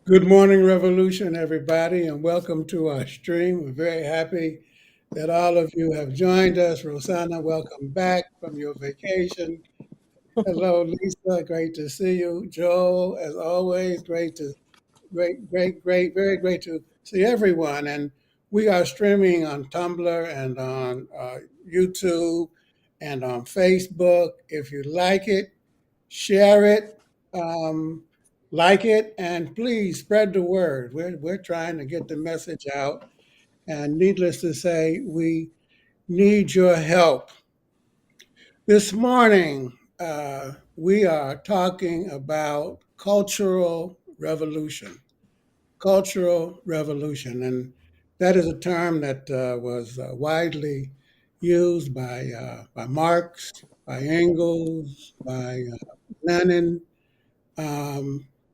Good morning, Revolution, everybody, and welcome to our stream. We're very happy that all of you have joined us. Rosanna, welcome back from your vacation. Hello, Lisa. Great to see you. Joel, as always, very great to see everyone. And we are streaming on Tumblr and on YouTube and on Facebook. If you like it, share it, um, like it, and please spread the word. We're trying to get the message out. And needless to say, we need your help. This morning, we are talking about cultural revolution. Cultural revolution. And that is a term that was widely used by Marx, by Engels, by Lenin,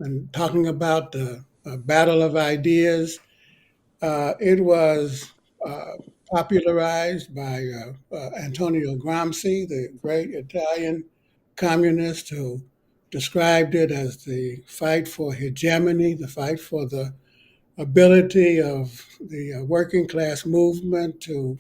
and talking about the battle of ideas. It was uh, popularized by Antonio Gramsci, the great Italian communist who described it as the fight for hegemony, the fight for the ability of the working class movement to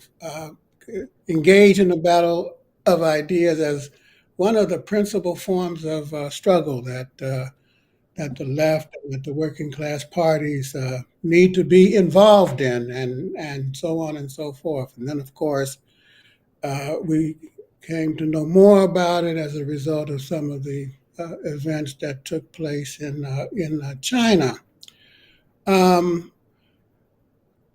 engage in the battle of ideas as one of the principal forms of struggle that the left and that the working class parties need to be involved in, and so on and so forth. And then, of course, we came to know more about it as a result of some of the events that took place in China. Um,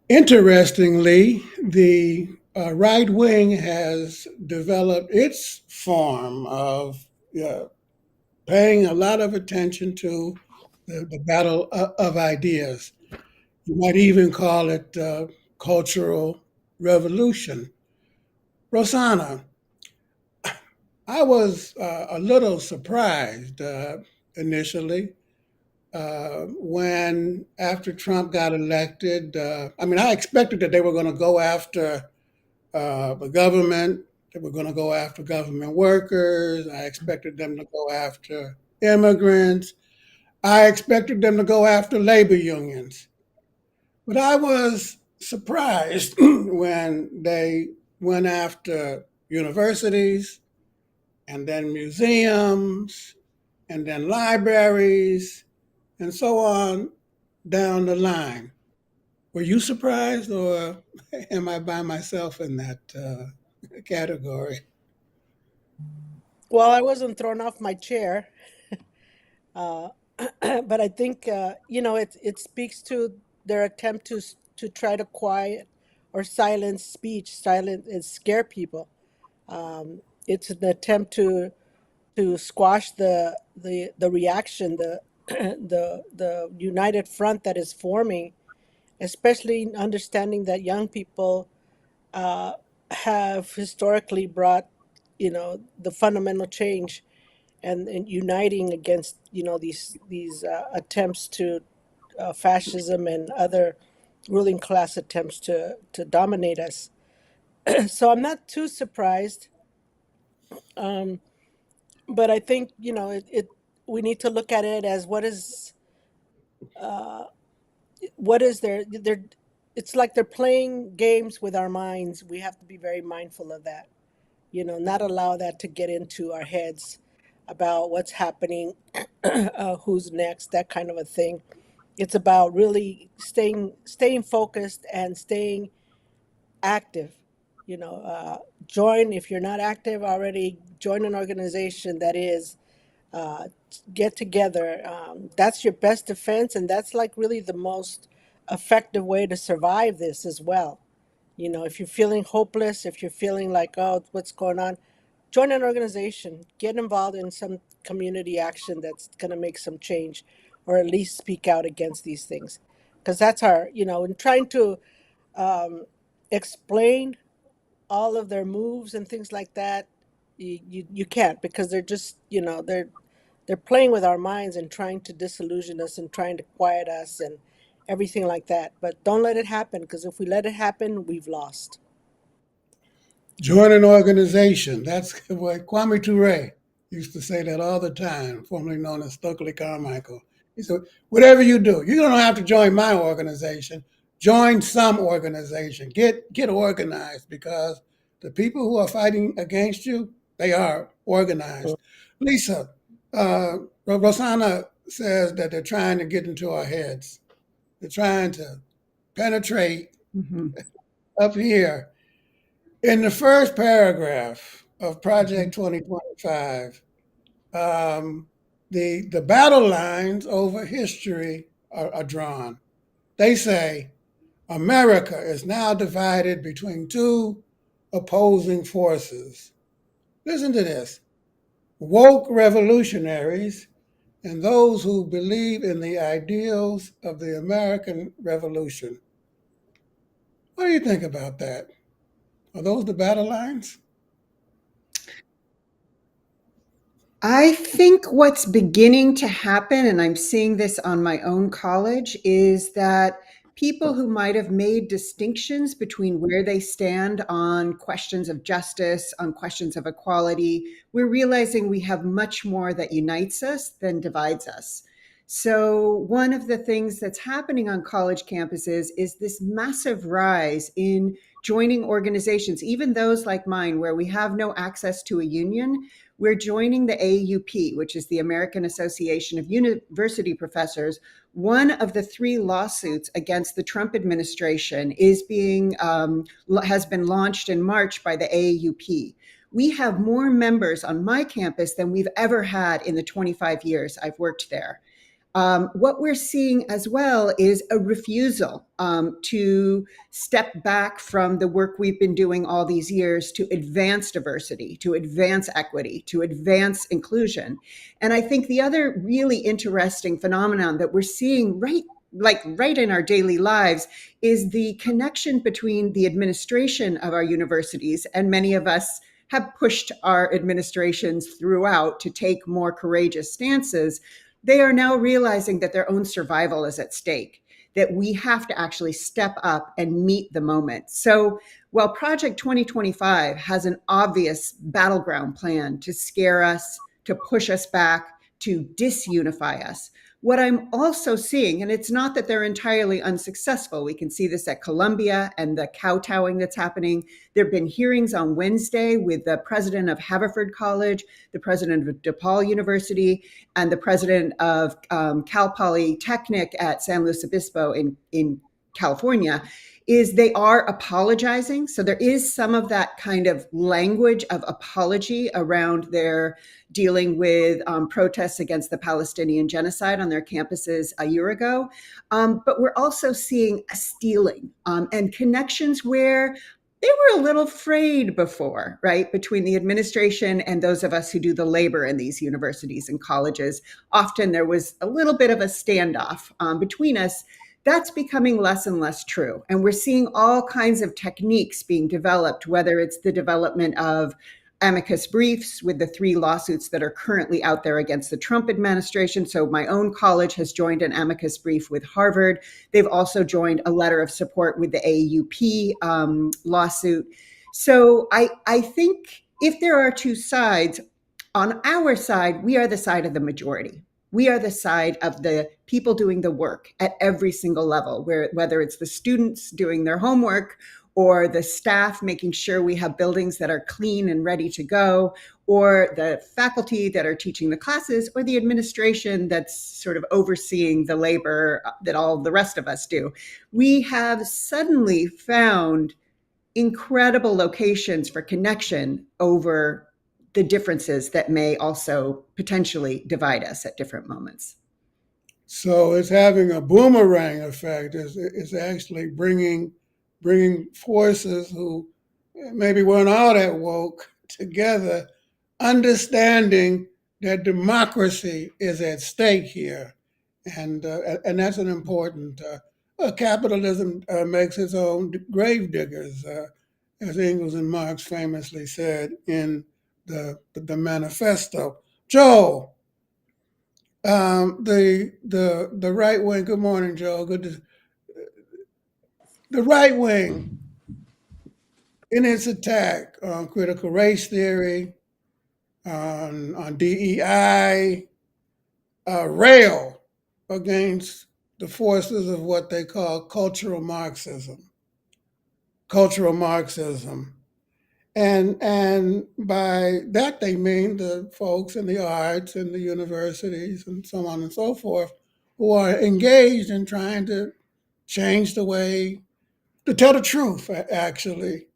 Interestingly, the right wing has developed its form of uh, paying a lot of attention to the battle of ideas. You might even call it cultural revolution. Rosanna, I was a little surprised initially when, after Trump got elected, I mean, I expected that they were going to go after the government, they were going to go after government workers. I expected them to go after immigrants. I expected them to go after labor unions. But I was surprised when they went after universities and then museums and then libraries and so on down the line. Were you surprised, or am I by myself in that category? Well, I wasn't thrown off my chair, uh, but I think it speaks to their attempt to try to quiet or silence speech, silence and scare people. It's an attempt to squash the reaction, the the united front that is forming, especially understanding that young people uh, have historically brought the fundamental change and uniting against these attempts to fascism and other ruling class attempts to dominate us. So I'm not too surprised, um, but I think it we need to look at it as uh, what is their it's like they're playing games with our minds. We have to be very mindful of that, not allow that to get into our heads about what's happening, who's next, that kind of a thing. It's about really staying focused and staying active. Join if you're not active already. Join an organization that is. Uh, get together. That's your best defense, and that's like really the most effective way to survive this as well. If you're feeling hopeless, if you're feeling like, oh, what's going on, join an organization, get involved in some community action that's going to make some change, or at least speak out against these things. Because that's in trying to um, explain all of their moves and things like that, you can't, because they're just, they're playing with our minds and trying to disillusion us and trying to quiet us and everything like that. But don't let it happen, because if we let it happen, we've lost. Join an organization. That's what Kwame Ture used to say that all the time, formerly known as Stokely Carmichael. He said, whatever you do, you don't have to join my organization. Join some organization. Get organized because the people who are fighting against you, they are organized. Lisa, Rosanna says that they're trying to get into our heads. They're trying to penetrate Mhm. up here. In the first paragraph of Mhm. Project 2025, um, the battle lines over history are drawn. They say America is now divided between two opposing forces. Listen to this: woke revolutionaries and those who believe in the ideals of the American Revolution. What do you think about that? Are those the battle lines? I think what's beginning to happen, and I'm seeing this on my own college, is that people who might have made distinctions between where they stand on questions of justice, on questions of equality, we're realizing we have much more that unites us than divides us. So, one of the things that's happening on college campuses is this massive rise in joining organizations, even those like mine, where we have no access to a union. We're joining the AUP, which is the American Association of University Professors. One of the three lawsuits against the Trump administration has been launched in March by the AUP. We have more members on my campus than we've ever had in the 25 years I've worked there. What we're seeing as well is a refusal to step back from the work we've been doing all these years to advance diversity, to advance equity, to advance inclusion. And I think the other really interesting phenomenon that we're seeing right in our daily lives is the connection between the administration of our universities, and many of us have pushed our administrations throughout to take more courageous stances. They are now realizing that their own survival is at stake, that we have to actually step up and meet the moment. So while Project 2025 has an obvious battleground plan to scare us, to push us back, to disunify us, what I'm also seeing, and it's not that they're entirely unsuccessful, we can see this at Columbia and the kowtowing that's happening. There have been hearings on Wednesday with the president of Haverford College, the president of DePaul University, and the president of Cal Polytechnic at San Luis Obispo in California, is they are apologizing. So there is some of that kind of language of apology around their dealing with protests against the Palestinian genocide on their campuses a year ago. But we're also seeing a stealing and connections where they were a little frayed before, right? Between the administration and those of us who do the labor in these universities and colleges. Often there was a little bit of a standoff between us. That's becoming less and less true. And we're seeing all kinds of techniques being developed, whether it's the development of amicus briefs with the three lawsuits that are currently out there against the Trump administration. So my own college has joined an amicus brief with Harvard. They've also joined a letter of support with the AUP lawsuit. So I think if there are two sides, on our side, we are the side of the majority. We are the side of the people doing the work at every single level, whether it's the students doing their homework or the staff making sure we have buildings that are clean and ready to go, or the faculty that are teaching the classes, or the administration that's sort of overseeing the labor that all the rest of us do. We have suddenly found incredible locations for connection over the differences that may also potentially divide us at different moments. So it's having a boomerang effect. It's actually bringing forces who maybe weren't all that woke together, understanding that democracy is at stake here, and that's an important. Capitalism makes its own grave diggers, as Engels and Marx famously said in the manifesto. Joe, the right wing. Good morning, Joe. The right wing in its attack on critical race theory, on DEI, rail against the forces of what they call cultural Marxism. Cultural Marxism. And by that they mean the folks in the arts and the universities and so on and so forth who are engaged in trying to change the way, to tell the truth, actually.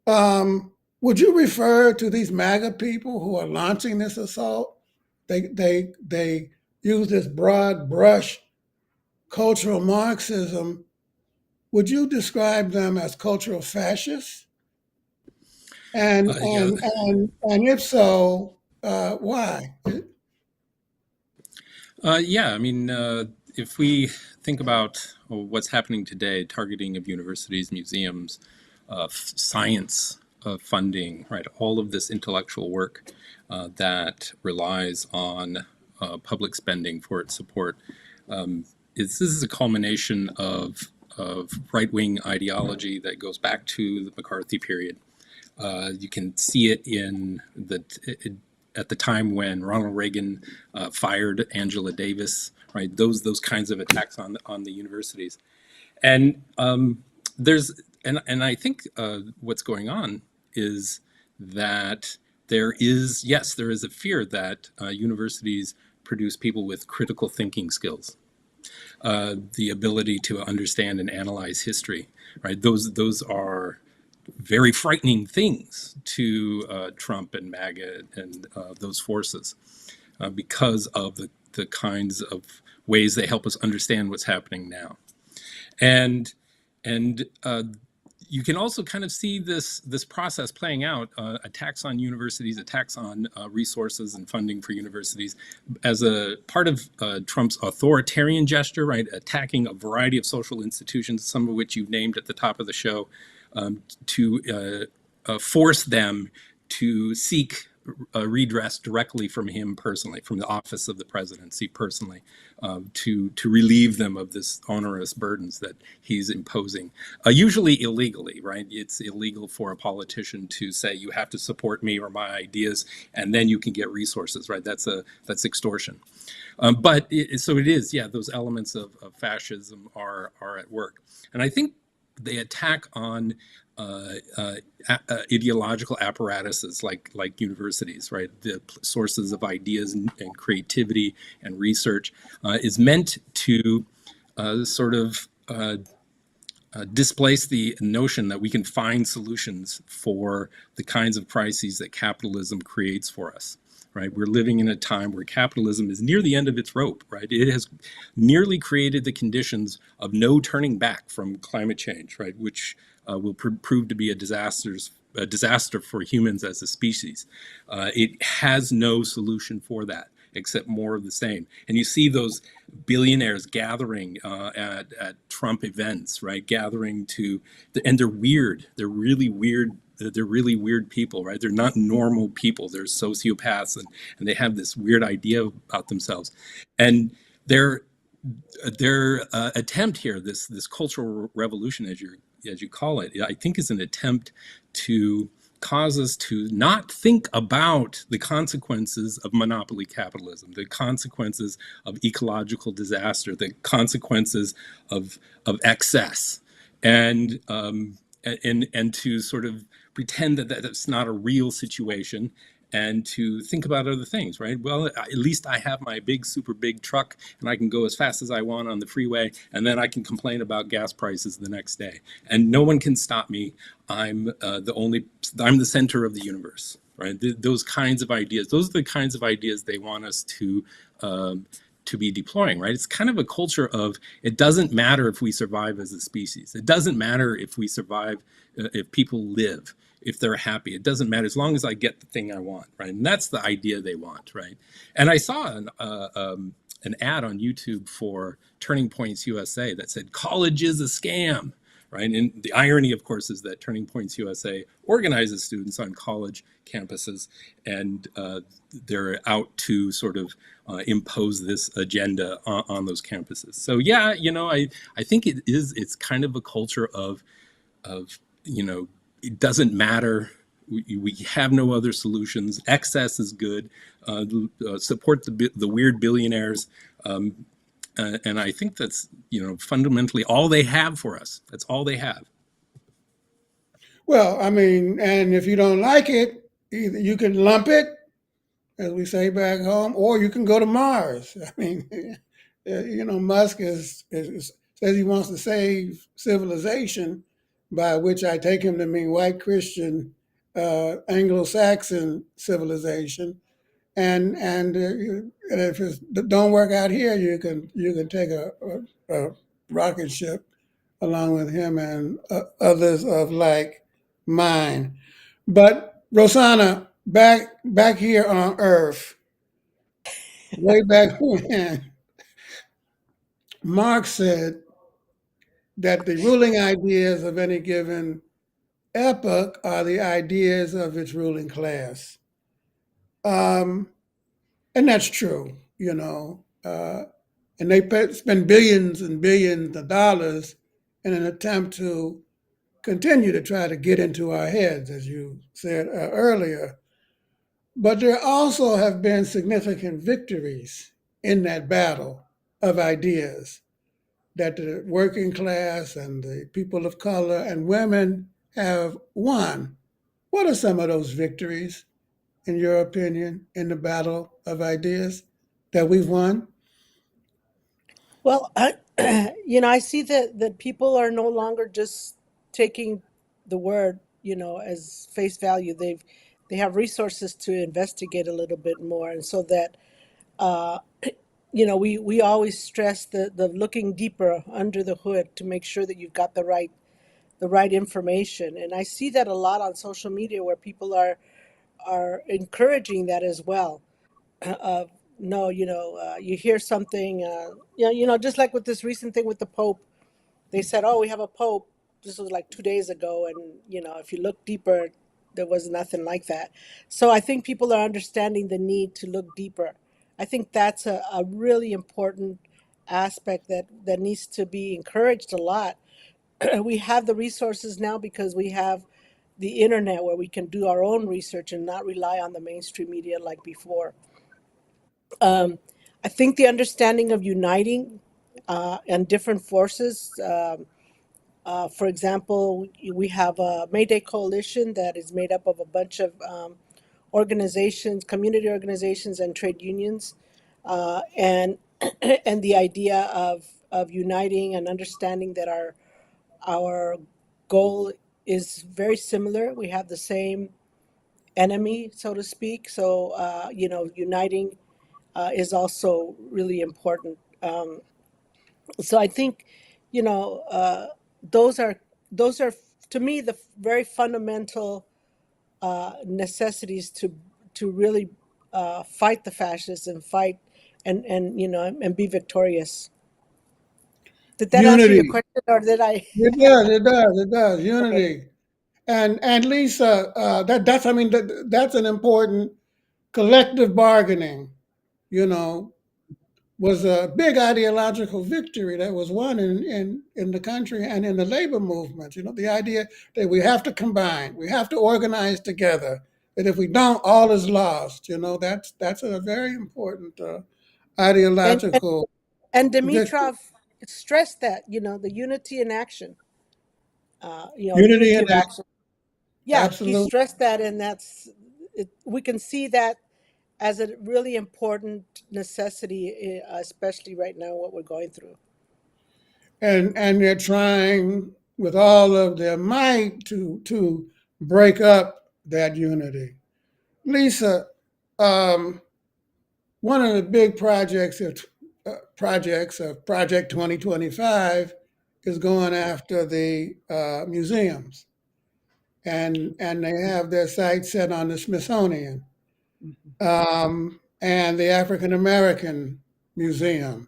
Would you refer to these MAGA people who are launching this assault? They use this broad brush cultural Marxism. Would you describe them as cultural fascists? Yeah, And if so, why? yeah. I mean, if we think about what's happening today, targeting of universities, museums, science funding, right? All of this intellectual work that relies on public spending for its support. This is a culmination of right-wing ideology that goes back to the McCarthy period. You can see it in at the time when Ronald Reagan fired Angela Davis, right? Those kinds of attacks on the universities, and there's and I think what's going on is that there is a fear that universities produce people with critical thinking skills, the ability to understand and analyze history, right? Those are very frightening things to Trump and MAGA and those forces because of the kinds of ways they help us understand what's happening now. And you can also kind of see this process playing out, attacks on universities, attacks on resources and funding for universities as a part of Trump's authoritarian gesture, right? Attacking a variety of social institutions, some of which you've named at the top of the show, to force them to seek redress directly from him personally, from the office of the presidency personally, to relieve them of this onerous burdens that he's imposing, usually illegally, right? It's illegal for a politician to say you have to support me or my ideas, and then you can get resources, right? That's extortion. So it is, yeah. Those elements of fascism are at work, and I think they attack on ideological apparatuses like universities, right? The sources of ideas and creativity and research is meant to sort of displace the notion that we can find solutions for the kinds of crises that capitalism creates for us. Right, we're living in a time where capitalism is near the end of its rope. Right, it has nearly created the conditions of no turning back from climate change. Right, which will prove to be a disaster for humans as a species. It has no solution for that except more of the same. And you see those billionaires gathering at Trump events, right? Gathering and they're weird. They're really weird. They're really weird people, right? They're not normal people. They're sociopaths, and they have this weird idea about themselves. And their attempt here, this cultural revolution, as you call it, I think is an attempt to cause us to not think about the consequences of monopoly capitalism, the consequences of ecological disaster, the consequences of excess, and to sort of pretend that that's not a real situation, and to think about other things, right? Well, at least I have my super big truck and I can go as fast as I want on the freeway, and then I can complain about gas prices the next day. And no one can stop me. I'm the center of the universe, right? Those kinds of ideas, those are the kinds of ideas they want us to be deploying, right? It's kind of a culture of, it doesn't matter if we survive as a species. It doesn't matter if we survive, if people live, if they're happy. It doesn't matter as long as I get the thing I want, right? And that's the idea they want, right? And I saw an ad on YouTube for Turning Points USA that said, college is a scam, right? And the irony, of course, is that Turning Points USA organizes students on college campuses, and they're out to sort of impose this agenda on those campuses. So yeah, I think it's kind of a culture of it doesn't matter. We have no other solutions. Excess is good. Support the weird billionaires. And I think that's, fundamentally all they have for us. That's all they have. Well, I mean, and if you don't like it, either you can lump it, as we say back home, or you can go to Mars. I mean, Musk says he wants to save civilization, by which I take him to mean white Christian Anglo-Saxon civilization. And if it don't work out here, you can take a rocket ship along with him and others of like mind. But Rosanna, back here on Earth, way back when, Marx said that the ruling ideas of any given epoch are the ideas of its ruling class. Um, and that's true, and they spend billions and billions of dollars in an attempt to continue to try to get into our heads, as you said earlier. But there also have been significant victories in that battle of ideas that the working class and the people of color and women have won. What are some of those victories, in your opinion, in the battle of ideas that we've won? Well, I see that people are no longer just taking the word, as face value. They have resources to investigate a little bit more, and so that uh, we always stress the looking deeper under the hood to make sure that you've got the right information. And I see that a lot on social media where people are encouraging that as well. Of no, you hear something, just like with this recent thing with the Pope. They said, "Oh, we have a Pope." This was like 2 days ago, and if you look deeper, there was nothing like that. So I think people are understanding the need to look deeper. I think that's a really important aspect that needs to be encouraged a lot. We have the resources now because we have the internet where we can do our own research and not rely on the mainstream media like before. Um, I think the understanding of uniting and different forces. For example, we have a Mayday Coalition that is made up of a bunch of organizations, community organizations, and trade unions, and and the idea of uniting and understanding that our goal is very similar. We have the same enemy, so to speak. So uniting is also really important. So I think, you know, uh, those are those are to me the very fundamental necessities to really fight the fascists and fight and be victorious. Did that answer your Unity. question, or did I? It does. Okay. Unity. And Lisa, that's an important collective bargaining, you know, was a big ideological victory that was won in the country and in the labor movement. The idea that we have to combine, we have to organize together, that if we don't, all is lost. That's a very important And and, ideological and victory. Dimitrov stressed that the unity in action, Unity unity in of that, action. Yeah, he absolute. stressed that, and that's it. We can see that as a really important necessity, especially right now, what we're going through. And they're trying with all of their might to break up that unity. Lisa, um, one of the big projects of Project 2025 is going after the museums, and they have their sights set on the Smithsonian and the African American Museum.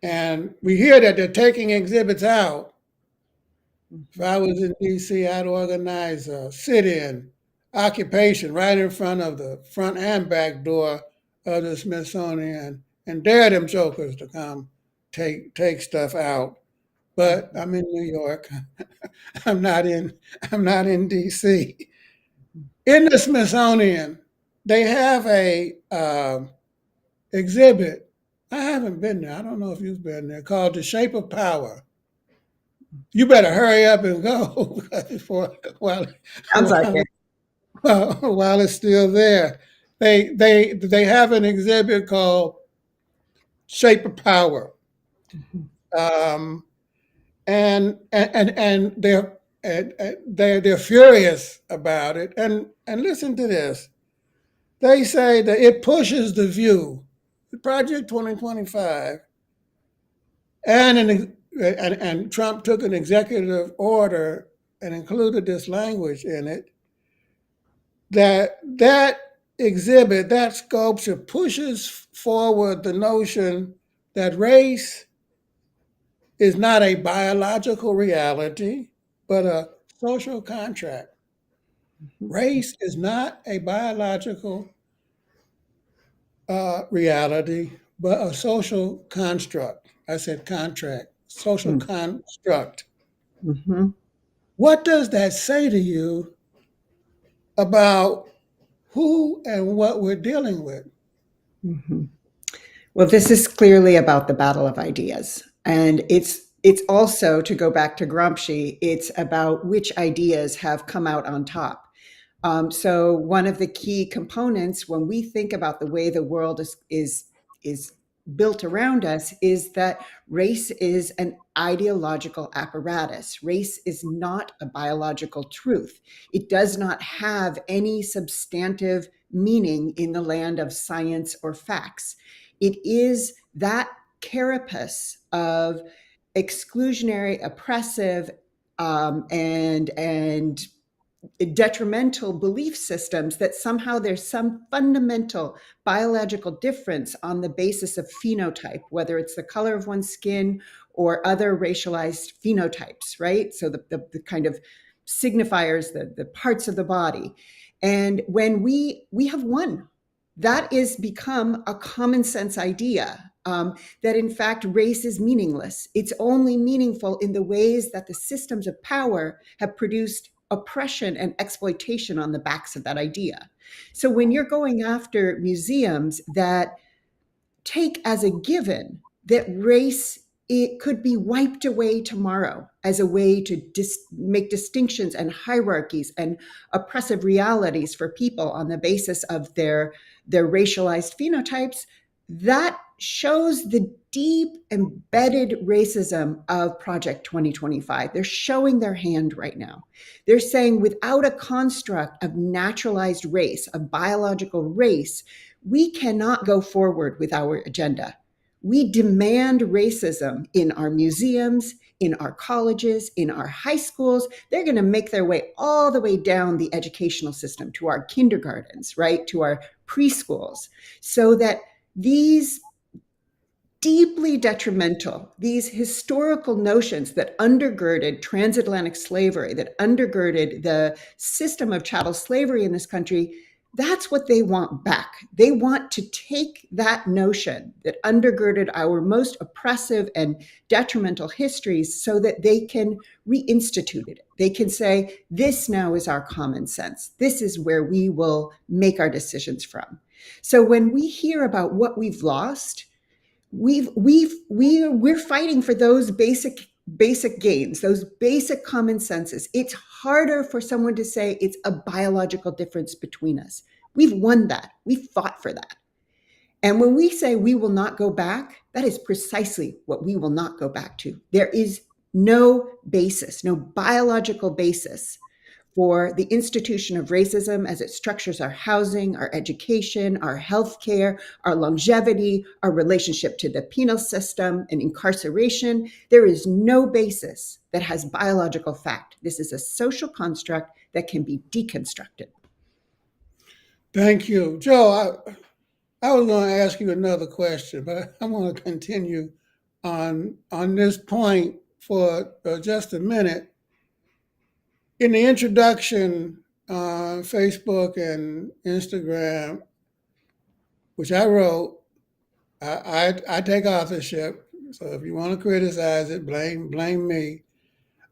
And we hear that they're taking exhibits out. If I was in DC, I'd organize a sit-in occupation right in front of the front and back door of the Smithsonian and dare them jokers to come take stuff out. But I'm in New York. I'm not in I'm not in DC. In the Smithsonian, they have a exhibit I haven't been there. I don't know if you've been there. Called The Shape of Power. You better hurry up and go before Sounds like while, it. while it's still there. They have an exhibit called Shape of Power, um, and they're furious about it. And listen to this. They say that it pushes the view, Project 2025, and Trump took an executive order and included this language in it that exhibit, that sculpture pushes forward the notion that race is not a biological reality, but a social contract. Race is not a biological reality, but a social construct. I said contract, social construct. Mm-hmm. What does that say to you about who and what we're dealing with? Mm-hmm. Well, this is clearly about the battle of ideas. And it's also, to go back to Gramsci, it's about which ideas have come out on top. So one of the key components when we think about the way the world is built around us is that race is an ideological apparatus. Race is not a biological truth. It does not have any substantive meaning in the land of science or facts. It is that carapace of exclusionary, oppressive, and detrimental belief systems that somehow there's some fundamental biological difference on the basis of phenotype, whether it's the color of one's skin or other racialized phenotypes, right? So the kind of signifiers, the parts of the body. And when we have won, that is become a common sense idea, that in fact race is meaningless. It's only meaningful in the ways that the systems of power have produced oppression and exploitation on the backs of that idea. So when you're going after museums that take as a given that race, it could be wiped away tomorrow as a way to make distinctions and hierarchies and oppressive realities for people on the basis of their racialized phenotypes, that shows the deep embedded racism of Project 2025. They're showing their hand right now. They're saying without a construct of naturalized race, of biological race, we cannot go forward with our agenda. We demand racism in our museums, in our colleges, in our high schools. They're going to make their way all the way down the educational system to our kindergartens, right? To our preschools, so that these deeply detrimental, these historical notions that undergirded transatlantic slavery, that undergirded the system of chattel slavery in this country, that's what they want back. They want to take that notion that undergirded our most oppressive and detrimental histories so that they can reinstitute it. They can say, this now is our common sense. This is where we will make our decisions from. So when we hear about what we've lost, we're fighting for those basic gains, those basic common senses. It's harder for someone to say it's a biological difference between us. We've won that. We fought for that. And when we say we will not go back, that is precisely what we will not go back to. There is no basis, no biological basis for the institution of racism as it structures our housing, our education, our healthcare, our longevity, our relationship to the penal system and incarceration. There is no basis that has biological fact. This is a social construct that can be deconstructed. Thank you. Joe, I was going to ask you another question, but I want to continue on this point for just a minute. In the introduction on Facebook and Instagram, which I wrote, I take authorship. So if you want to criticize it, blame me.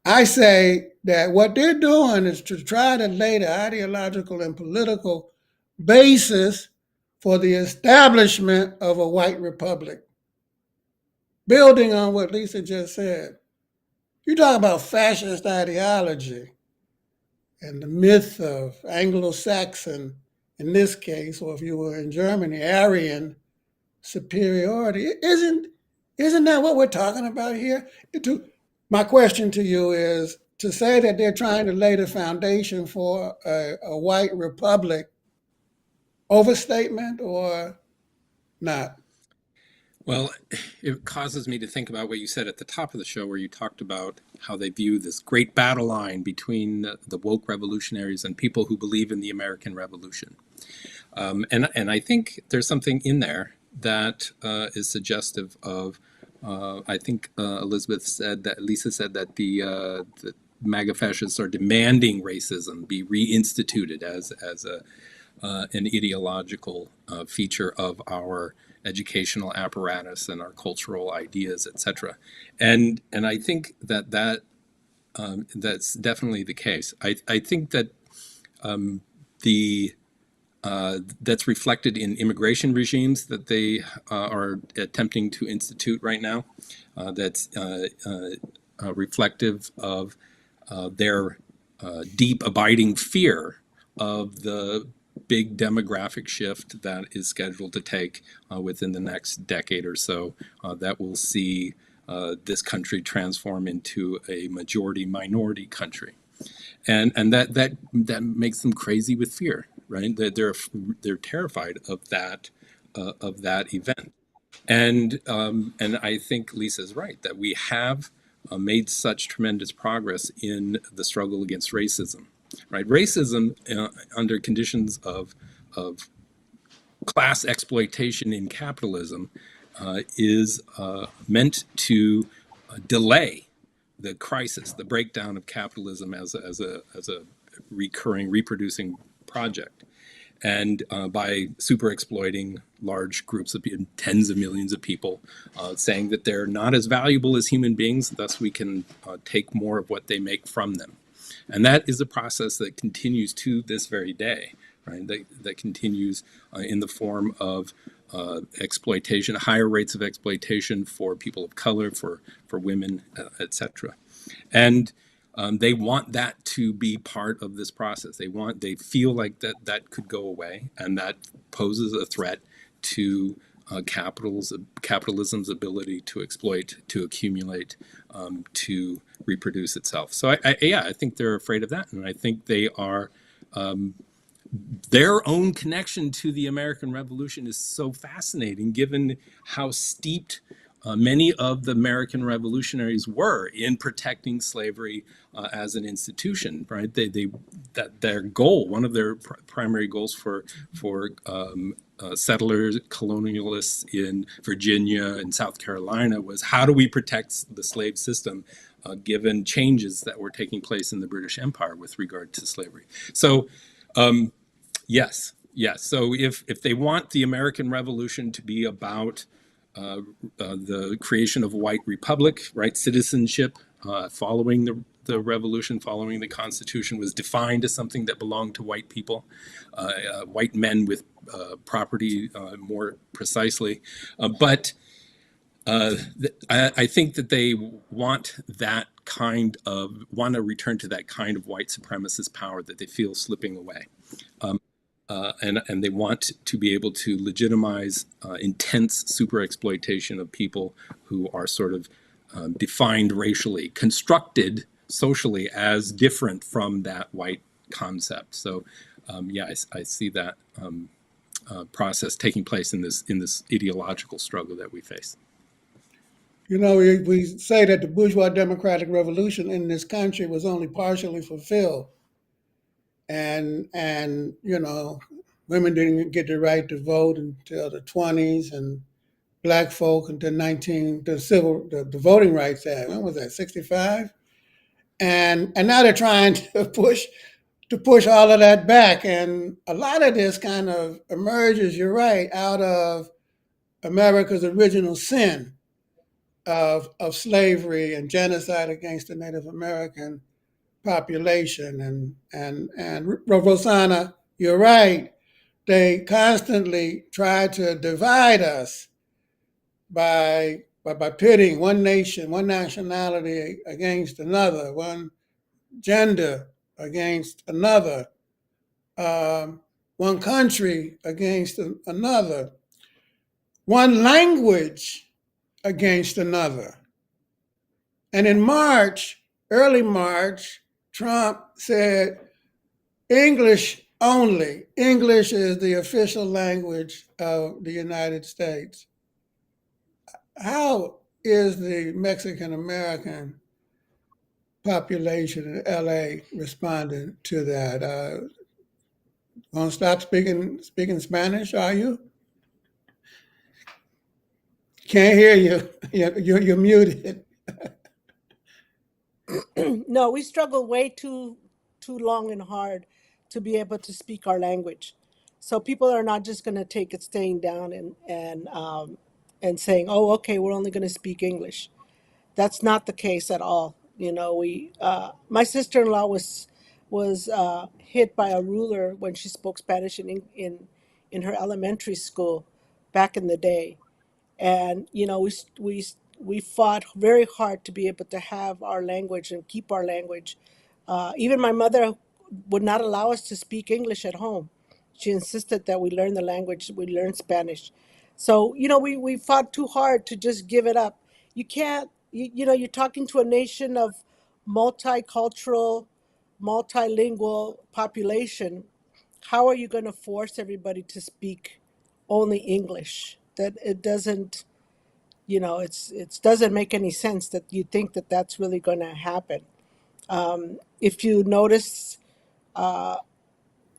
I say that what they're doing is to try to lay the ideological and political basis for the establishment of a white republic. building on what Lisa just said, you talk about fascist ideology and the myth of Anglo-Saxon, in this case, or if you were in Germany, Aryan superiority. Isn't that what we're talking about here? My question to you is to say that they're trying to lay the foundation for a white republic, overstatement or not? Well, it causes me to think about what you said at the top of the show, where you talked about how they view this great battle line between the woke revolutionaries and people who believe in the American Revolution. And I think there's something in there that is suggestive of. I think Lisa said that the MAGA fascists are demanding racism be reinstituted as an ideological feature of our educational apparatus and our cultural ideas, etc. And I think that's definitely the case. I think that the that's reflected in immigration regimes that they are attempting to institute right now. That's reflective of their deep, abiding fear of the big demographic shift that is scheduled to take within the next decade or so that will see this country transform into a majority-minority country. And that makes them crazy with fear, right? They're terrified of that event. And I think Lisa's right that we have made such tremendous progress in the struggle against racism, right? Racism under conditions of class exploitation in capitalism is meant to delay the crisis, the breakdown of capitalism as a recurring, reproducing project. And by super exploiting large groups of tens of millions of people, saying that they're not as valuable as human beings, thus we can take more of what they make from them. And that is a process that continues to this very day, right? That continues in the form of exploitation, higher rates of exploitation for people of color, for women, etc. And they want that to be part of this process. They feel like that could go away, and that poses a threat to capitalism's ability to exploit, to accumulate, to reproduce itself. So I think they're afraid of that, and I think they are. Their own connection to the American Revolution is so fascinating, given how steeped many of the American revolutionaries were in protecting slavery as an institution. Right? That their goal, one of their primary goals for settlers, colonialists in Virginia and South Carolina, was how do we protect the slave system, given changes that were taking place in the British Empire with regard to slavery. So. Yes. So if they want the American Revolution to be about the creation of a white republic, right, citizenship following the revolution, following the Constitution, was defined as something that belonged to white people, white men with property more precisely. But I think that they want to return to that kind of white supremacist power that they feel slipping away. And they want to be able to legitimize intense super exploitation of people who are sort of defined racially, constructed socially as different from that white concept. So, I see that process taking place in this ideological struggle that we face. You know, we say that the bourgeois democratic revolution in this country was only partially fulfilled. And you know, women didn't get the right to vote until the 20s, and black folk until the Voting Rights Act. When was that? 65. And now they're trying to push all of that back, and a lot of this kind of emerges. You're right, out of America's original sin of slavery and genocide against the Native American population. And Rosanna, you're right. They constantly try to divide us by by pitting one nation, one nationality against another, one gender against another, one country against another, one language against another. And in March, early March, Trump said English only. English is the official language of the United States. How is the Mexican American population in LA responding to that? Gonna stop speaking Spanish? Are you? Can't hear you. You're muted. No, we struggle way too long and hard to be able to speak our language. So people are not just going to take it staying down and saying, "Oh, okay, we're only going to speak English." That's not the case at all. You know, we my sister-in-law was hit by a ruler when she spoke Spanish in her elementary school back in the day. And you know, we fought very hard to be able to have our language and keep our language. Even my mother would not allow us to speak English at home. She insisted that we learn the language, we learn Spanish. So you know, we fought too hard to just give it up. You can't. You know, you're talking to a nation of multicultural, multilingual population. How are you going to force everybody to speak only English? That it doesn't, you know, it doesn't make any sense that you think that that's really going to happen. If you notice, uh,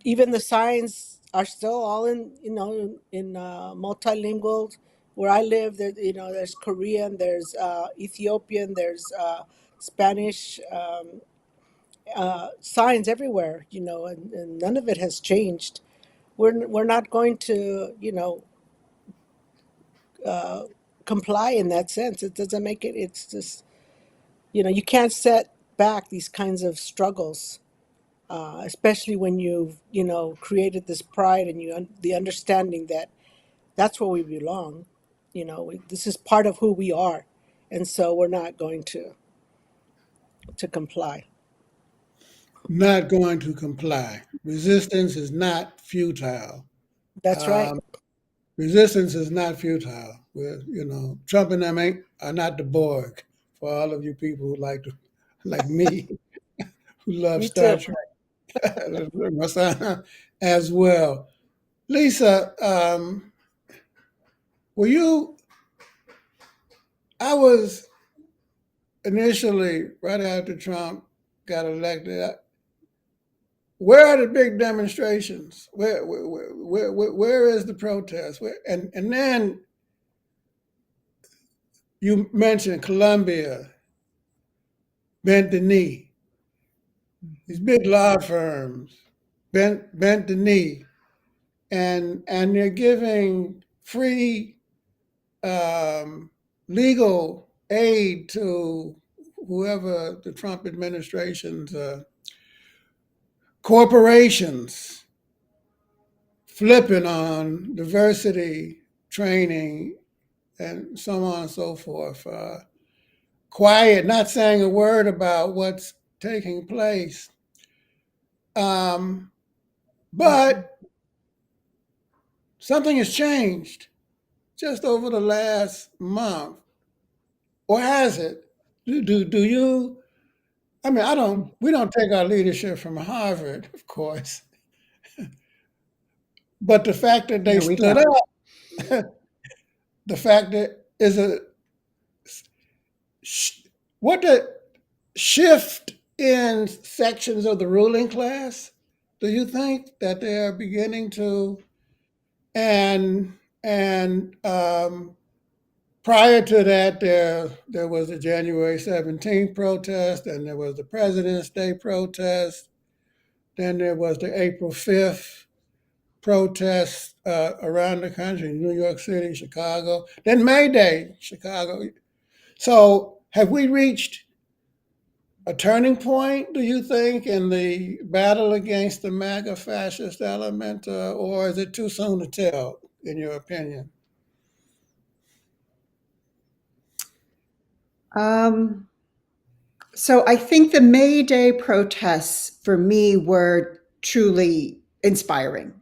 even the signs are still all in, you know, in multilingual. Where I live, there, you know, there's Korean, there's Ethiopian, there's Spanish, signs everywhere, you know, and none of it has changed. We're not going to, you know, uh, comply in that sense. It doesn't make it. It's just, you know, you can't set back these kinds of struggles, especially when you've, you know, created this pride and the understanding that that's where we belong. You know, this is part of who we are, and so we're not going to comply. Not going to comply. Resistance is not futile. That's right. Um, Resistance is not futile. Trump and them are not the Borg. For all of you people who like me, who love Me Star too. Trek, my son as well. Lisa, were you? I was initially right after Trump got elected. Where are the big demonstrations? Where is the protest? And then you mentioned Columbia bent the knee. These big law firms bent the knee, and they're giving free legal aid to whoever the Trump administration's corporations, flipping on diversity training and so on and so forth. Quiet, not saying a word about what's taking place. Um, Mhm. but something has changed just over the last month, or has it? Do you? I mean, I don't. We don't take our leadership from Harvard, of course, but the fact that they No, we stood don't. up, the fact that is a what the shift in sections of the ruling class. Do you think that they are beginning to and prior to that, there was the January 17th protest, and there was the President's Day protest. Then there was the April 5th protest around the country, New York City, Chicago. Then May Day, Chicago. So have we reached a turning point, do you think, in the battle against the MAGA fascist element, or is it too soon to tell, in your opinion? Um, so I think the May Day protests for me were truly inspiring.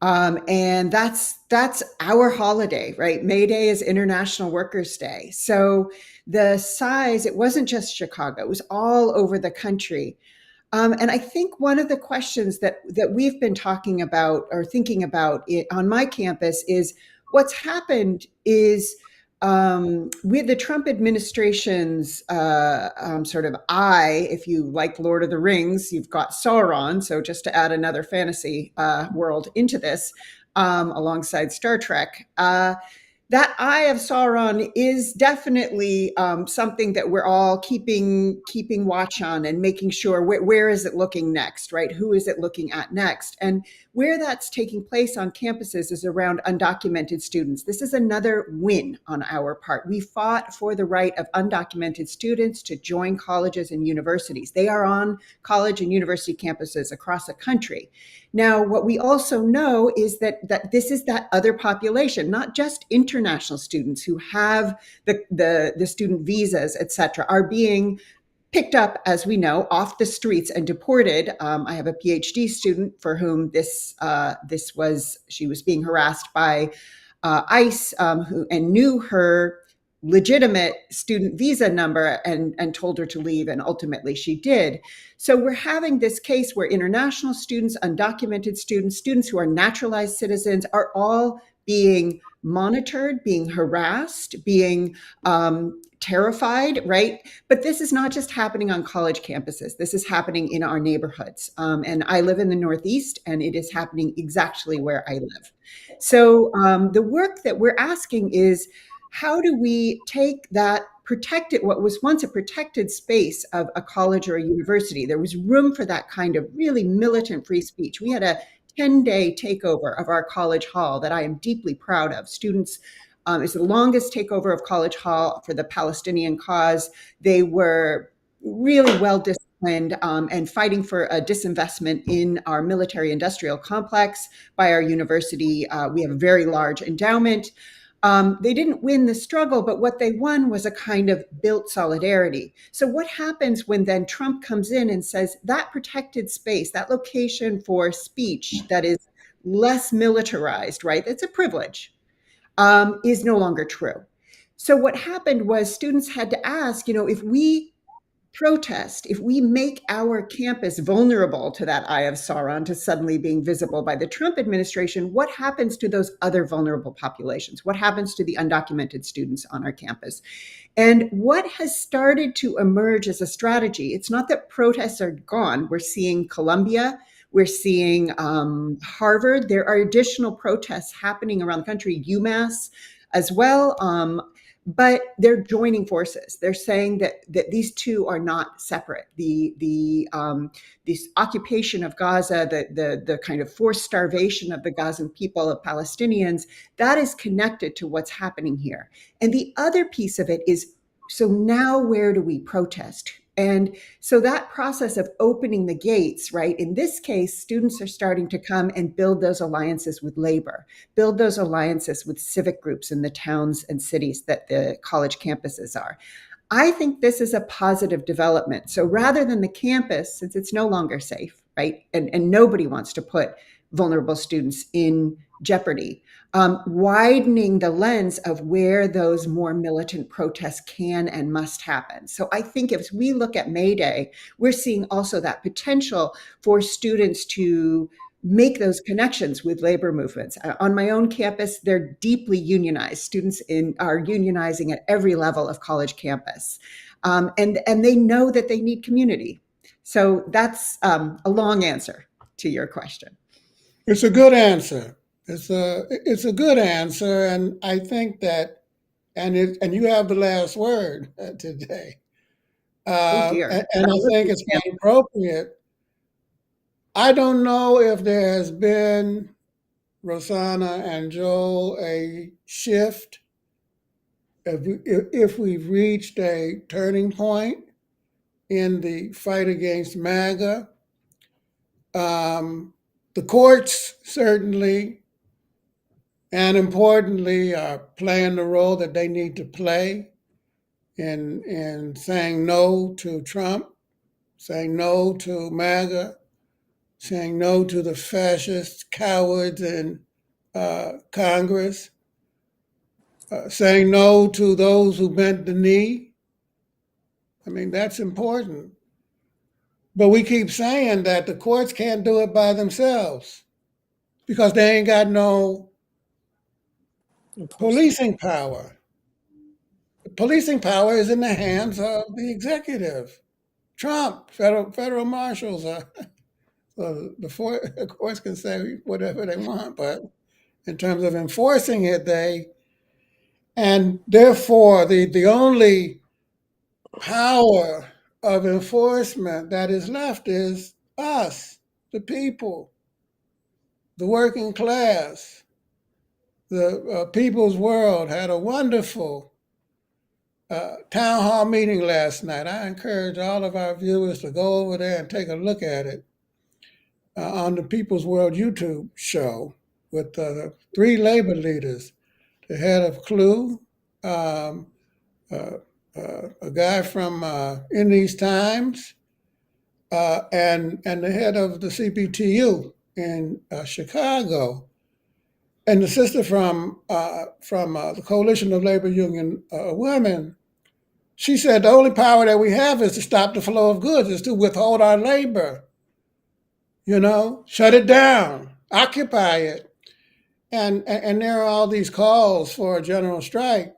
And that's our holiday, right? May Day is International Workers' Day. So the size, it wasn't just Chicago, it was all over the country. And I think one of the questions that we've been talking about or thinking about on my campus is what's happened is with the Trump administration's sort of eye, if you like Lord of the Rings, you've got Sauron. So just to add another fantasy world into this, alongside Star Trek. That Eye of Sauron is definitely something that we're all keeping watch on and making sure where is it looking next, right? Who is it looking at next? And where that's taking place on campuses is around undocumented students. This is another win on our part. We fought for the right of undocumented students to join colleges and universities. They are on college and university campuses across the country. Now, what we also know is that this is that other population, not just international students who have the student visas, et cetera, are being picked up, as we know, off the streets and deported. I have a PhD student for whom she was being harassed by ICE, and knew her legitimate student visa number and told her to leave, and ultimately she did. So we're having this case where international students, undocumented students, students who are naturalized citizens are all being monitored, being harassed, being terrified, right? But this is not just happening on college campuses. This is happening in our neighborhoods. And I live in the Northeast, and it is happening exactly where I live. So the work that we're asking is, how do we take that protected, what was once a protected space of a college or a university? There was room for that kind of really militant free speech. We had a 10-day takeover of our college hall that I am deeply proud of. Students, it's the longest takeover of College Hall for the Palestinian cause. They were really well disciplined and fighting for a disinvestment in our military industrial complex by our university. We have a very large endowment. They didn't win the struggle, but what they won was a kind of built solidarity. So what happens when then Trump comes in and says that protected space, that location for speech that is less militarized, right? That's a privilege, is no longer true. So what happened was students had to ask, if we protest, if we make our campus vulnerable to that Eye of Sauron, to suddenly being visible by the Trump administration, what happens to those other vulnerable populations? What happens to the undocumented students on our campus? And what has started to emerge as a strategy, it's not that protests are gone. We're seeing Columbia, we're seeing Harvard. There are additional protests happening around the country, UMass as well. But they're joining forces. They're saying that these two are not separate. This occupation of Gaza, the kind of forced starvation of the Gazan people, of Palestinians, that is connected to what's happening here. And the other piece of it is, so now where do we protest? And so that process of opening the gates, right? In this case, students are starting to come and build those alliances with labor, build those alliances with civic groups in the towns and cities that the college campuses are. I think this is a positive development. So rather than the campus, since it's no longer safe, right? And nobody wants to put vulnerable students in jeopardy, widening the lens of where those more militant protests can and must happen. So I think if we look at May Day, we're seeing also that potential for students to make those connections with labor movements. On my own campus, they're deeply unionized. Students are unionizing at every level of college campus. And they know that they need community. So that's a long answer to your question. It's a good answer. It's a good answer, and I think that, and you have the last word today. Oh dear. And I think it's quite appropriate. I don't know if there has been, Rosanna and Joel, a shift, if we've reached a turning point in the fight against MAGA. The courts certainly and importantly are playing the role that they need to play in saying no to Trump, saying no to MAGA, saying no to the fascist cowards in Congress, saying no to those who bent the knee. I mean, that's important. But we keep saying that the courts can't do it by themselves because they ain't got no Enforcement. policing power. The policing power is in the hands of the executive. Trump, federal marshals are. So the courts can say whatever they want, but in terms of enforcing it, and therefore the only power of enforcement that is left is us, the people, the working class. The People's World had a wonderful town hall meeting last night. I encourage all of our viewers to go over there and take a look at it on the People's World YouTube show with three labor leaders, the head of CLU, um, uh, a guy from In These Times, and the head of the CPTU in Chicago, and the sister from the Coalition of Labor Union Women. She said the only power that we have is to stop the flow of goods, is to withhold our labor. Shut it down, occupy it, and there are all these calls for a general strike.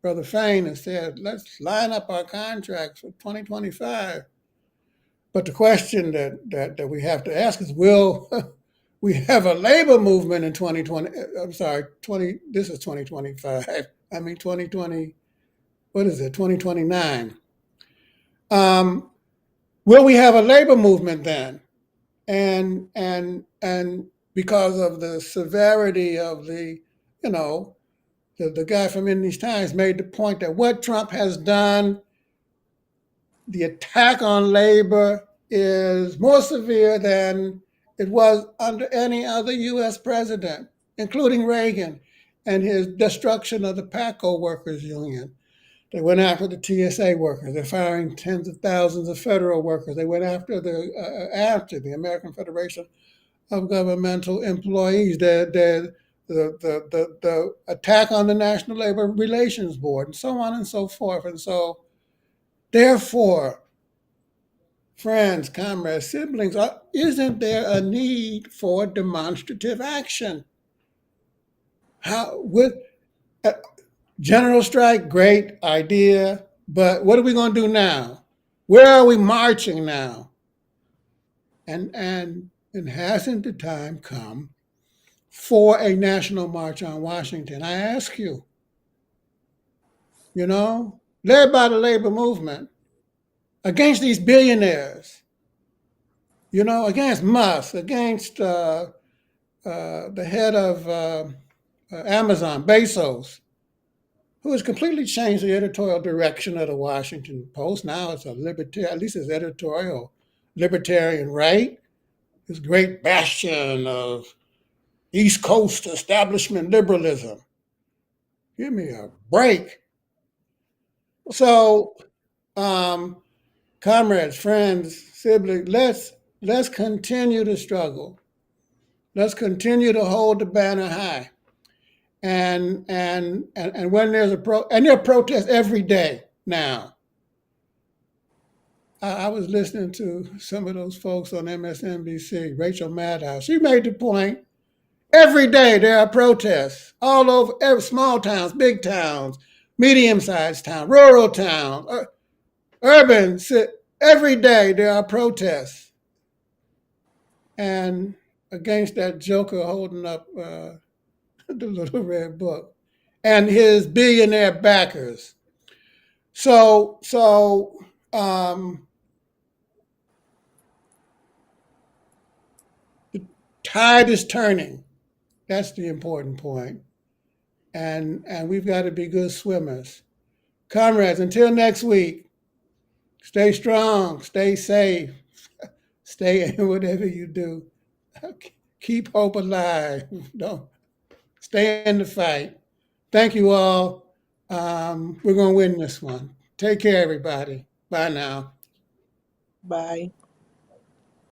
Brother Fain has said, let's line up our contracts for 2025. But the question that we have to ask is, will we have a labor movement in 2020? I'm sorry, 20. This is 2025. I mean 2020. What is it? 2029. Will we have a labor movement then? And because of the severity of the guy from In These Times made the point that what Trump has done, the attack on labor is more severe than it was under any other U.S. president, including Reagan and his destruction of the PACO workers union. They went after the TSA workers. They're firing tens of thousands of federal workers. They went after the American Federation of Governmental Employees. The attack on the National Labor Relations Board, and so on and so forth. And so, therefore, friends, comrades, siblings, isn't there a need for demonstrative action? With general strike, great idea, but what are we going to do now? Where are we marching now? And hasn't the time come for a national march on Washington? I ask you, led by the labor movement, against these billionaires, against Musk, against the head of Amazon, Bezos, who has completely changed the editorial direction of the Washington Post. Now it's a libertarian, at least it's editorial, libertarian right, this great bastion of East Coast establishment liberalism. Give me a break. So, comrades, friends, siblings, let's continue to struggle. Let's continue to hold the banner high. And when there's and there are protests every day now. I was listening to some of those folks on MSNBC, Rachel Maddow. She made the point. Every day there are protests all over, small towns, big towns, medium-sized towns, rural towns, urban. Every day there are protests. And against that joker holding up the little red book and his billionaire backers. So the tide is turning. That's the important point. And we've got to be good swimmers. Comrades, until next week, stay strong, stay safe, stay in whatever you do. Keep hope alive. Don't stay in the fight. Thank you all. We're going to win this one. Take care, everybody. Bye now. Bye.